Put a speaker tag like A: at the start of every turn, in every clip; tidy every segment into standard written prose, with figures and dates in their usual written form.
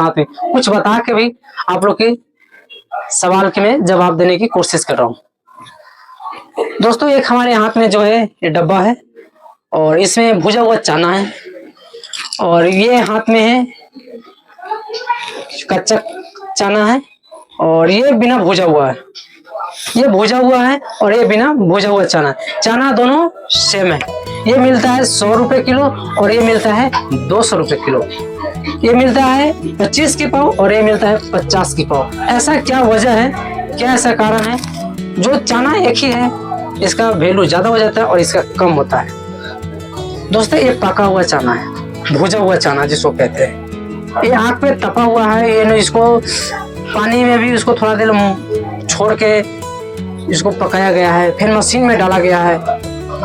A: साथ में कुछ बता के भी आप लोग के सवाल के मैं जवाब देने की कोशिश कर रहा हूँ। दोस्तों एक हमारे हाथ में जो है ये डब्बा है और इसमें भुजा हुआ चना है और ये हाथ में है कच्चा चना है और ये बिना भुजा हुआ है, ये भुजा हुआ है और ये बिना भुजा हुआ चना। चना दोनों सेम है, ये मिलता है 100 रुपए किलो और ये मिलता है 200 रुपए किलो। ये मिलता है 25 की पाव और ये मिलता है 50 की पाव। ऐसा क्या वजह है, क्या ऐसा कारण है? जो चना एक ही है इसका वैल्यू ज्यादा हो जाता है और इसका कम होता है। दोस्तों ये पका हुआ चना है, भुजा हुआ चना जिसको कहते हैं। ये आग पे तपा हुआ है, ये इसको पानी में भी इसको थोड़ा देर छोड़ के इसको पकाया गया है, फिर मशीन में डाला गया है,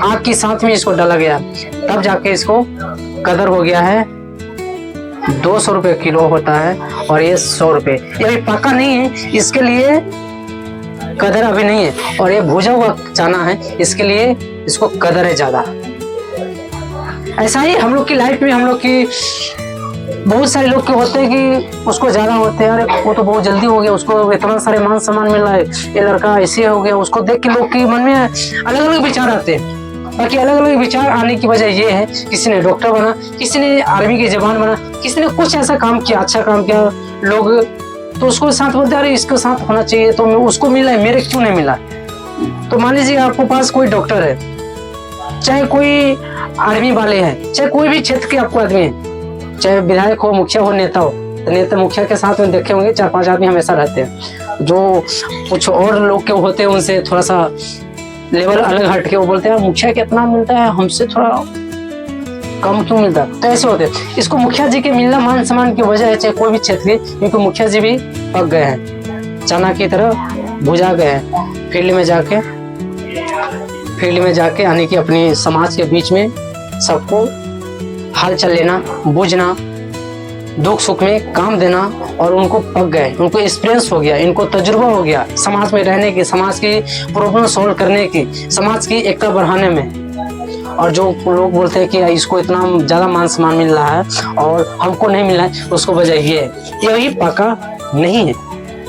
A: आग के साथ में इसको डाला गया, तब जाके इसको कदर हो गया है 200 रुपए किलो होता है और ये 100 रुपए। ये अभी पका नहीं है इसके लिए कदर अभी नहीं है, और ये भुजा हुआ चना है इसके लिए इसको कदर है ज्यादा। ऐसा ही हम लोग की लाइफ में हम लोग की बहुत सारे लोग के होते हैं कि उसको ज्यादा होते हैं, अरे वो तो बहुत जल्दी हो गया, उसको इतना सारे मान सम्मान मिल रहा है, ये लड़का ऐसे हो गया। उसको देख के लोग के मन में अलग अलग विचार आते हैं। बाकी अलग अलग विचार आने की वजह ये है, किसी ने डॉक्टर बना, किसी ने आर्मी के जवान बना, किसी ने कुछ ऐसा काम किया, अच्छा काम किया, लोग तो उसको साथ बोलते अरे इसके साथ होना चाहिए, तो उसको मिला है, मेरे क्यों नहीं मिला। तो मान लीजिए आपके पास कोई डॉक्टर है, चाहे कोई आर्मी वाले हैं, चाहे कोई भी क्षेत्र के आपको आदमी है, चाहे विधायक हो, मुखिया हो, नेता हो, तो नेता मुखिया के साथ में देखे होंगे 4-5 आदमी हमेशा रहते हैं। जो कुछ और लोग के होते हैं उनसे थोड़ा सा लेवल अलग हट के वो बोलते हैं मुखिया कितना मिलता है, हमसे थोड़ा कम क्यों मिलता है, तो ऐसे होते हैं। इसको मुखिया जी के मिलना मान सम्मान की वजह है, चाहे कोई भी क्षेत्र की, क्योंकि मुखिया जी भी पक गए हैं, चना की तरह भुजा गए हैं। फील्ड में जाके यानी कि अपनी समाज के बीच में सबको हाल चाल लेना, बूझना, दुख सुख में काम देना, और उनको पक गए, उनको एक्सपीरियंस हो गया, इनको तजुर्बा हो गया समाज में रहने की, समाज की प्रॉब्लम सॉल्व करने की, समाज की एकता बढ़ाने में। और जो लोग बोलते हैं कि इसको इतना ज्यादा मान सम्मान मिल रहा है और हमको नहीं मिल रहा है, उसको वजह ये है, यही पका नहीं है।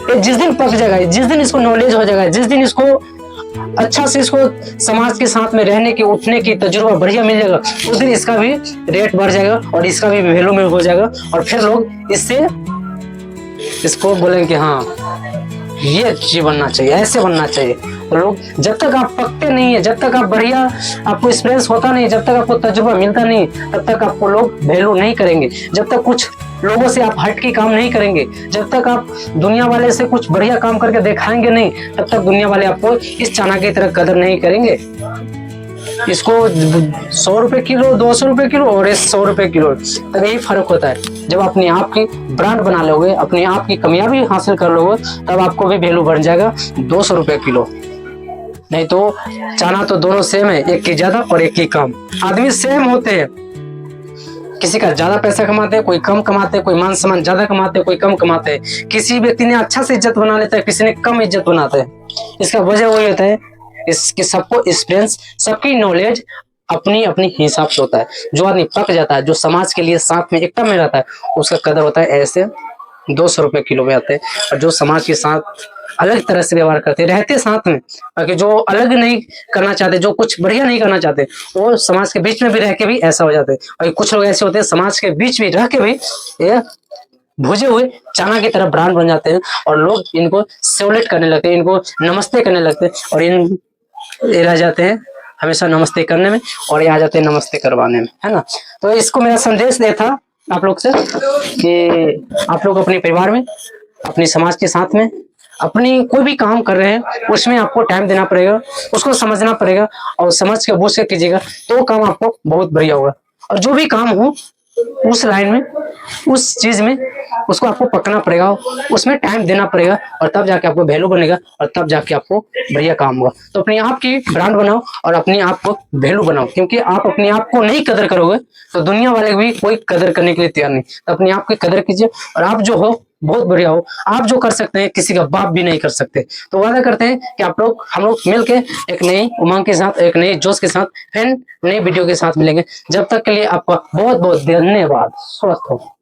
A: ये जिस दिन पक जाएगा, जिस दिन इसको नॉलेज हो जाएगा, जिस दिन इसको अच्छा से इसको समाज के साथ में रहने की, उठने की तजुर्बा बढ़िया मिल जाएगा, उस दिन इसका भी रेट बढ़ जाएगा और इसका भी वैल्यू में हो जाएगा, और फिर लोग इसको बोलेंगे कि हाँ ये चीज बनना चाहिए, ऐसे बनना चाहिए। तो लोग जब तक आप पकते नहीं है, जब तक आप बढ़िया आपको एक्सपीरियंस होता नहीं, जब तक आपको तजुर्बा मिलता नहीं, तब तक आपको लोग वैल्यू नहीं करेंगे। जब तक कुछ लोगों से आप हट के काम नहीं करेंगे, जब तक आप दुनिया वाले से कुछ बढ़िया काम करके दिखाएंगे नहीं, तब तक दुनिया वाले आपको इस चना की तरह कदर नहीं करेंगे। इसको 100 रुपए किलो, 200 रुपए किलो और 100 रुपए किलो, तब यही फर्क होता है। जब अपने आप की ब्रांड बना लोगे, अपने आप की कामयाबी हासिल कर लोगे, तब आपको भी वैल्यू बढ़ जाएगा 200 रुपए किलो। नहीं तो चना तो दोनों सेम है, एक की ज्यादा और एक की कम। आदमी सेम होते हैं, किसी का ज्यादा पैसा कमाते हैं, कोई कम कमाते हैं, कोई मान सम्मान ज्यादा कमाते हैं, कोई कम कमाते हैं। किसी व्यक्ति ने अच्छा से इज्जत बना लेता है, किसी ने कम इज्जत बनाते हैं। इसका वजह वही होता है, इसके सबको एक्सपीरियंस, सबकी नॉलेज अपनी अपनी हिसाब से होता है। जो आदमी पक जाता है, जो समाज के लिए साथ में एकता में रहता है, उसका कदर होता है ऐसे 200 रुपए किलो में आते हैं। और जो समाज के साथ अलग तरह से व्यवहार करते रहते साथ में, ताकि जो अलग नहीं करना चाहते, जो कुछ बढ़िया नहीं करना चाहते, वो समाज के बीच में भी रह के भी ऐसा हो जाते हैं। और कुछ लोग ऐसे होते हैं समाज के बीच में रह के भी ये भुजे हुए चना की तरह ब्रांड बन जाते हैं, और लोग इनको सेवलेट करने लगते हैं, इनको नमस्ते करने लगते हैं, और ये रह जाते हैं हमेशा नमस्ते करने में, और ये आ जाते हैं नमस्ते करवाने में, है ना। तो इसको मेरा संदेश ये था आप लोग से कि आप लोग अपने परिवार में, अपने समाज के साथ में, अपनी कोई भी काम कर रहे हैं उसमें आपको टाइम देना पड़ेगा, उसको समझना पड़ेगा, और समझ के बूझ के कीजिएगा तो काम आपको बहुत बढ़िया होगा। और जो भी काम हो उस लाइन में, उस चीज में, उसको आपको पकना पड़ेगा, उसमें टाइम देना पड़ेगा, और तब जाके आपको वैल्यू बनेगा, और तब जाके आपको बढ़िया काम होगा। तो अपने आप की ब्रांड बनाओ और अपने आप को वैल्यू बनाओ, क्योंकि आप अपने आप को नहीं कदर करोगे तो दुनिया वाले भी कोई कदर करने के लिए तैयार नहीं। तो अपने आप की कदर कीजिए, और आप जो हो बहुत बढ़िया हो। आप जो कर सकते हैं किसी का बाप भी नहीं कर सकते। तो वादा करते हैं कि हम लोग मिलके एक नई उमंग के साथ, एक नई जोश के साथ, फिर नई वीडियो के साथ मिलेंगे। जब तक के लिए आपका बहुत बहुत धन्यवाद। स्वस्थ हो।